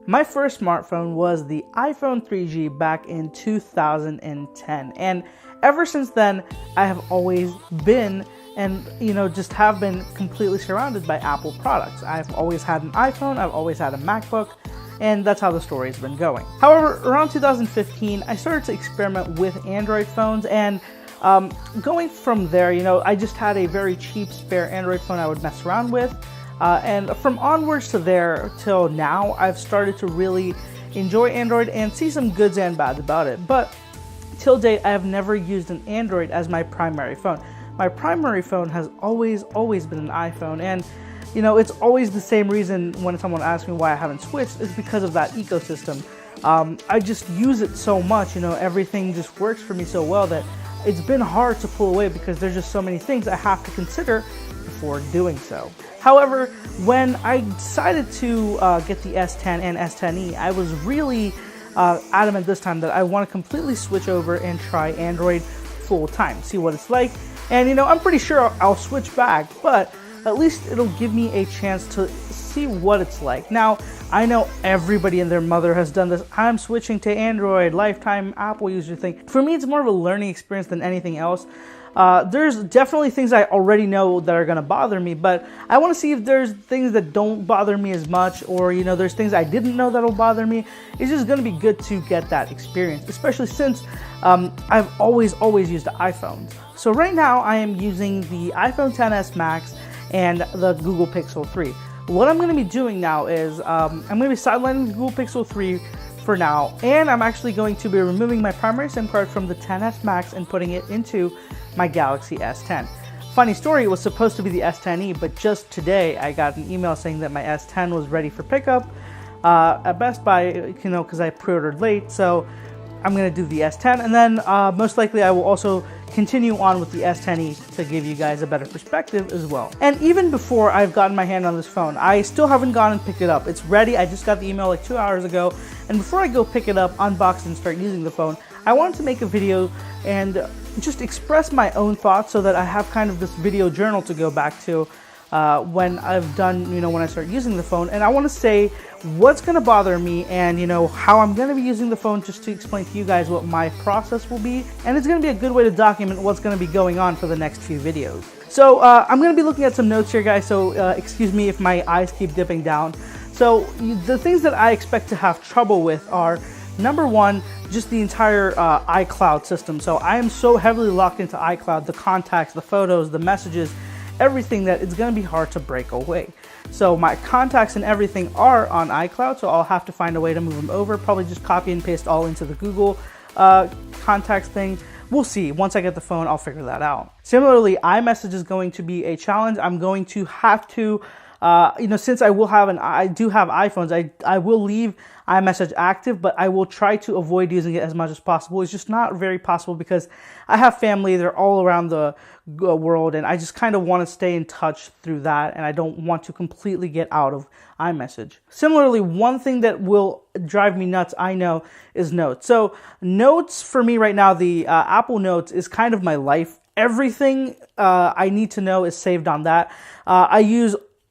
My first smartphone was the iPhone 3G back in 2010, and ever since then I have always been and just have been completely surrounded by Apple products. I've always had an iPhone, I've always had a MacBook, and that's how the story has been going. However, around 2015 I started to experiment with Android phones, and going from there, I just had a very cheap spare Android phone I would mess around with. And from onwards to there till now, I've started to really enjoy Android and see some goods and bads about it. But till date, I have never used an Android as my primary phone. My primary phone has always been an iPhone, and it's always the same reason when someone asks me why I haven't switched is because of that ecosystem. I just use it so much, everything just works for me so well that it's been hard to pull away because there's just so many things I have to consider before doing so. However, when I decided to get the S10 and S10e, I was really adamant this time that I want to completely switch over and try Android full time, see what it's like. And I'm pretty sure I'll switch back, but at least it'll give me a chance to see what it's like. Now, I know everybody and their mother has done this. I'm switching to Android, lifetime Apple user thing. For me, it's more of a learning experience than anything else. There's definitely things I already know that are going to bother me, but I want to see if there's things that don't bother me as much, or there's things I didn't know that'll bother me. It's just going to be good to get that experience, especially since I've always used the iPhones. So right now I am using the iPhone XS Max and the Google Pixel 3. What I'm going to be doing now is I'm going to be sidelining the Google Pixel 3 for now, and I'm actually going to be removing my primary SIM card from the XS Max and putting it into my Galaxy S10. Funny story, it was supposed to be the S10e, but just today I got an email saying that my S10 was ready for pickup at Best Buy, because I pre-ordered late. So I'm going to do the S10, and then most likely I will also continue on with the S10e to give you guys a better perspective as well. And even before I've gotten my hand on this phone, I still haven't gone and picked it up. It's ready. I just got the email like 2 hours ago, and before I go pick it up, unbox and start using the phone, I wanted to make a video and just express my own thoughts so that I have kind of this video journal to go back to when I've done, when I start using the phone. And I want to say what's going to bother me and, how I'm going to be using the phone, just to explain to you guys what my process will be. And it's going to be a good way to document what's going to be going on for the next few videos. So I'm going to be looking at some notes here, guys, so excuse me if my eyes keep dipping down. So the things that I expect to have trouble with are, number one, just the entire iCloud system. So I am so heavily locked into iCloud, the contacts, the photos, the messages, everything, that it's going to be hard to break away. So my contacts and everything are on iCloud, so I'll have to find a way to move them over, probably just copy and paste all into the Google contacts thing. We'll see. Once I get the phone, I'll figure that out. Similarly, iMessage is going to be a challenge. I'm going to have to, since I do have iPhones, I will leave iMessage active, but I will try to avoid using it as much as possible. It's just not very possible because I have family. They're all around the world, and I just kind of want to stay in touch through that, and I don't want to completely get out of iMessage. Similarly, one thing that will drive me nuts, I know, is Notes. So Notes for me right now, the Apple Notes is kind of my life. Everything I need to know is saved on that.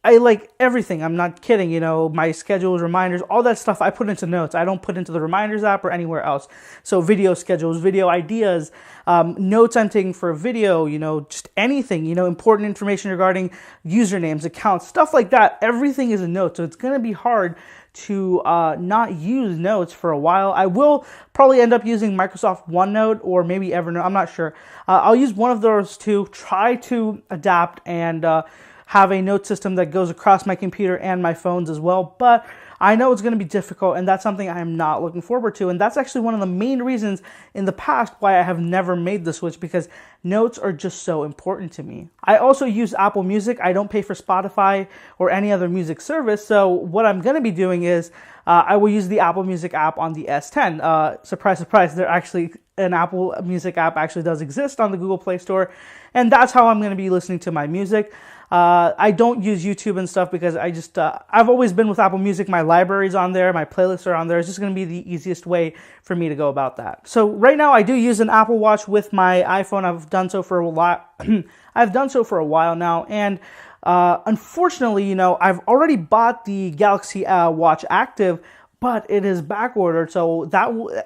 I like everything. I'm not kidding. My schedules, reminders, all that stuff I put into Notes. I don't put into the Reminders app or anywhere else. So video schedules, video ideas, notes I'm taking for a video, just anything, important information regarding usernames, accounts, stuff like that. Everything is a note. So it's going to be hard to not use Notes for a while. I will probably end up using Microsoft OneNote or maybe Evernote. I'm not sure. I'll use one of those two, try to adapt and have a note system that goes across my computer and my phones as well, but I know it's going to be difficult, and that's something I am not looking forward to, and that's actually one of the main reasons in the past why I have never made the switch, because notes are just so important to me. I also use Apple Music. I don't pay for Spotify or any other music service, so what I'm going to be doing is I will use the Apple Music app on the S10. Surprise, surprise, an Apple Music app actually does exist on the Google Play Store, and that's how I'm going to be listening to my music. I don't use YouTube and stuff because I've always been with Apple Music. My library's on there, my playlists are on there. It's just going to be the easiest way for me to go about that. So right now I do use an Apple Watch with my iPhone. I've done so for a while. I've done so for a while now, and unfortunately, I've already bought the Galaxy Watch Active, but it is back ordered. So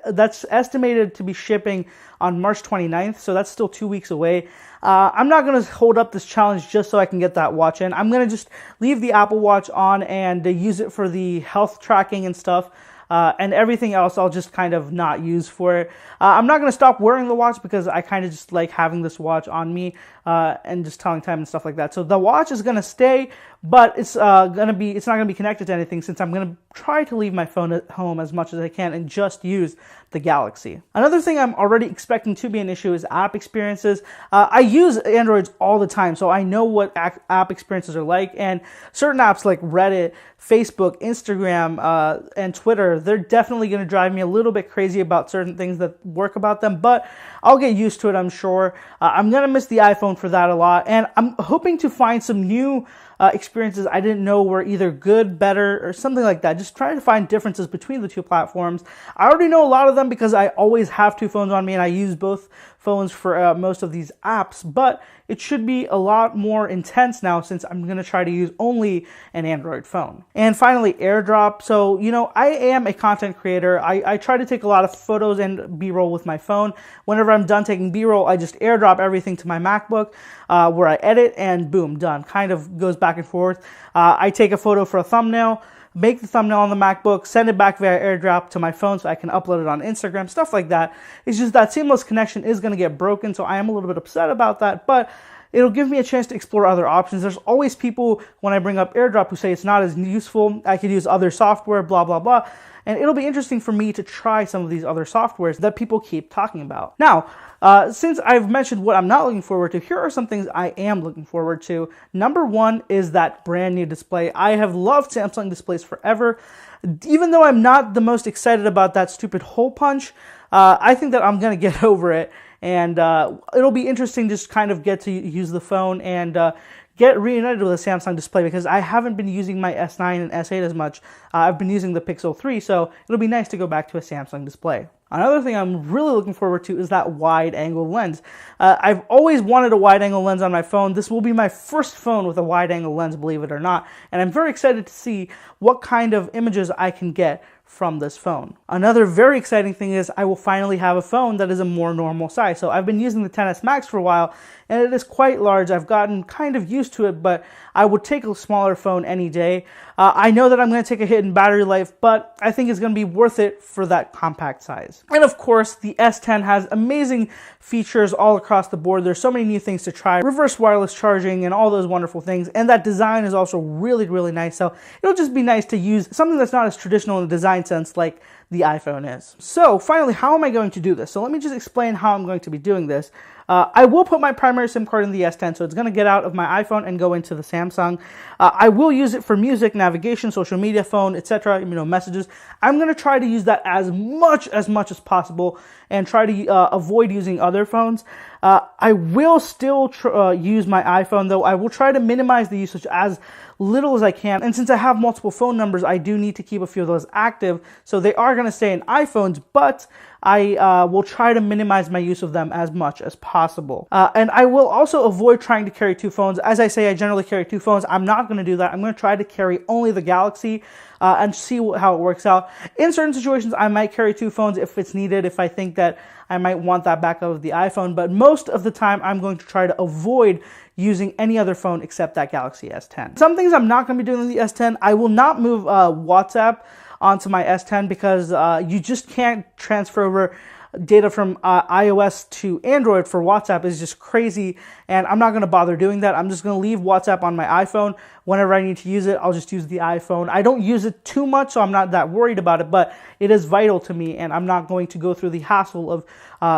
that's estimated to be shipping on March 29th. So that's still 2 weeks away. I'm not going to hold up this challenge just so I can get that watch in. I'm going to just leave the Apple Watch on and use it for the health tracking and stuff. And everything else I'll just kind of not use for it. I'm not going to stop wearing the watch because I kind of just like having this watch on me and just telling time and stuff like that. So the watch is going to stay, but it's not going to be connected to anything, since I'm going to try to leave my phone at home as much as I can and just use the Galaxy. Another thing I'm already expecting to be an issue is app experiences. I use Androids all the time, so I know what app experiences are like, and certain apps like Reddit, Facebook, Instagram, and Twitter, they're definitely going to drive me a little bit crazy about certain things that work about them, but I'll get used to it, I'm sure. I'm going to miss the iPhone for that a lot, and I'm hoping to find some new experiences I didn't know were either good, better, or something like that. Just trying to find differences between the two platforms. I already know a lot of them because I always have two phones on me and I use both phones for most of these apps, but it should be a lot more intense now since I'm going to try to use only an Android phone. And finally, AirDrop. So, I am a content creator. I try to take a lot of photos and B-roll with my phone. Whenever I'm done taking B-roll, I just AirDrop everything to my MacBook where I edit, and boom, done. Kind of goes back and forth. I take a photo for a thumbnail, make the thumbnail on the MacBook, send it back via AirDrop to my phone so I can upload it on Instagram, stuff like that. It's just that seamless connection is going to get broken, so I am a little bit upset about that, but it'll give me a chance to explore other options. There's always people, when I bring up AirDrop, who say it's not as useful. I could use other software, blah, blah, blah. And it'll be interesting for me to try some of these other softwares that people keep talking about. Now, since I've mentioned what I'm not looking forward to, here are some things I am looking forward to. Number one is that brand new display. I have loved Samsung displays forever. Even though I'm not the most excited about that stupid hole punch, I think that I'm going to get over it. And it'll be interesting to just kind of get to use the phone and get reunited with a Samsung display, because I haven't been using my S9 and S8 as much. I've been using the Pixel 3, so it'll be nice to go back to a Samsung display. Another thing I'm really looking forward to is that wide-angle lens. I've always wanted a wide-angle lens on my phone. This will be my first phone with a wide-angle lens, believe it or not, and I'm very excited to see what kind of images I can get from this phone. Another very exciting thing is I will finally have a phone that is a more normal size. So I've been using the XS Max for a while, and it is quite large. I've gotten kind of used to it, but I would take a smaller phone any day. I know that I'm going to take a hit in battery life, but I think it's going to be worth it for that compact size. And of course, the S10 has amazing features all across the board. There's so many new things to try. Reverse wireless charging and all those wonderful things. And that design is also really, really nice. So it'll just be nice to use something that's not as traditional in the design sense like the iPhone is. So finally, how am I going to do this? So let me just explain how I'm going to be doing this. I will put my primary SIM card in the S10, so it's going to get out of my iPhone and go into the Samsung. I will use it for music, navigation, social media, phone, etc., messages. I'm going to try to use that as much as possible and try to avoid using other phones. I will still use my iPhone, though. I will try to minimize the usage as little as I can. And since I have multiple phone numbers, I do need to keep a few of those active, so they are going to stay in iPhones, but I will try to minimize my use of them as much as possible. And I will also avoid trying to carry two phones. As I say, I generally carry two phones. I'm not going to do that. I'm going to try to carry only the Galaxy and see how it works out. In certain situations, I might carry two phones if it's needed, if I think that I might want that backup of the iPhone. But most of the time, I'm going to try to avoid using any other phone except that Galaxy S10. Some things I'm not going to be doing in the S10. I will not move WhatsApp onto my S10 because you just can't transfer over data from iOS to Android for WhatsApp. Is just crazy, and I'm not going to bother doing that. I'm just going to leave WhatsApp on my iPhone. Whenever I need to use it, I'll just use the iPhone. I don't use it too much, so I'm not that worried about it, but it is vital to me, and I'm not going to go through the hassle of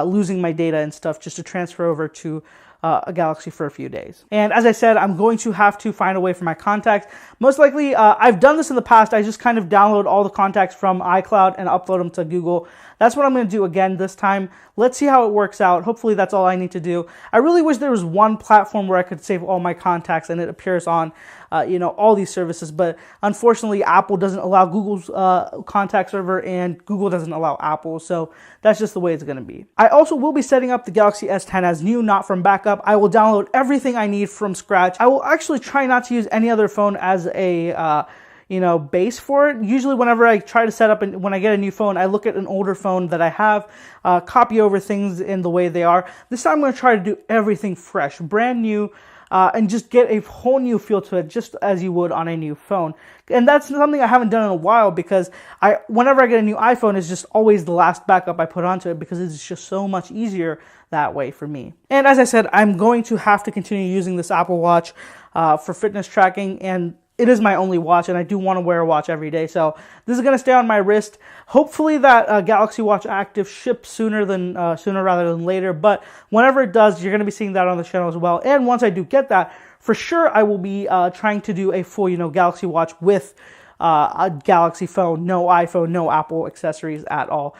losing my data and stuff just to transfer over to a Galaxy for a few days. And as I said, I'm going to have to find a way for my contacts. Most likely, I've done this in the past. I just kind of download all the contacts from iCloud and upload them to Google. That's what I'm going to do again this time. Let's see how it works out. Hopefully that's all I need to do. I really wish there was one platform where I could save all my contacts and it appears on all these services, but unfortunately Apple doesn't allow Google's contact server and Google doesn't allow Apple, so that's just the way it's going to be. I also will be setting up the Galaxy S10 as new, not from backup. I will download everything I need from scratch. I will actually try not to use any other phone as a base for it. Usually whenever I try to set up and when I get a new phone, I look at an older phone that I have, copy over things in the way they are. This time I'm going to try to do everything fresh, brand new, and just get a whole new feel to it, just as you would on a new phone. And that's something I haven't done in a while, because whenever I get a new iPhone, it's just always the last backup I put onto it, because it's just so much easier that way for me. And as I said, I'm going to have to continue using this Apple Watch for fitness tracking, and it is my only watch, and I do want to wear a watch every day. So this is going to stay on my wrist. Hopefully that Galaxy Watch Active ships sooner rather than later. But whenever it does, you're going to be seeing that on the channel as well. And once I do get that, for sure I will be trying to do a full, Galaxy Watch with a Galaxy phone, no iPhone, no Apple accessories at all.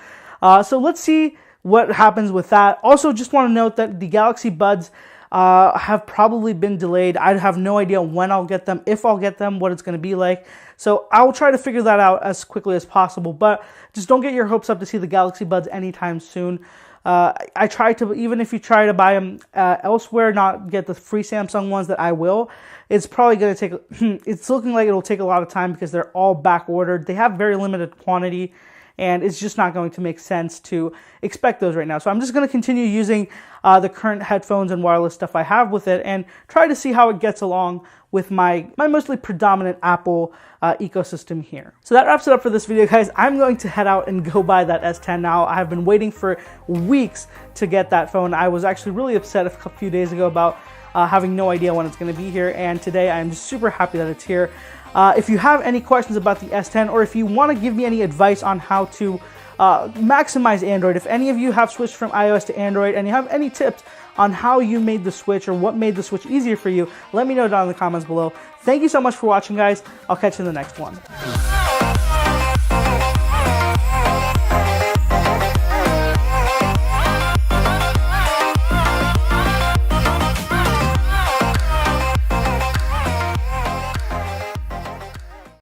So let's see what happens with that. Also, just want to note that the Galaxy Buds have probably been delayed. I have no idea when I'll get them, if I'll get them, what it's going to be like. So I'll try to figure that out as quickly as possible, but just don't get your hopes up to see the Galaxy Buds anytime soon. I try to, even if you try to buy them elsewhere, not get the free Samsung ones that I will, it's probably going to take, it's looking like it'll take a lot of time because they're all back ordered. They have very limited quantity, and it's just not going to make sense to expect those right now. So I'm just going to continue using the current headphones and wireless stuff I have with it, and try to see how it gets along with my mostly predominant Apple ecosystem here. So that wraps it up for this video, guys. I'm going to head out and go buy that S10 now. I have been waiting for weeks to get that phone. I was actually really upset a few days ago about having no idea when it's going to be here, and today I'm just super happy that it's here. If you have any questions about the S10, or if you want to give me any advice on how to maximize Android, if any of you have switched from iOS to Android and you have any tips on how you made the switch or what made the switch easier for you, let me know down in the comments below. Thank you so much for watching, guys. I'll catch you in the next one.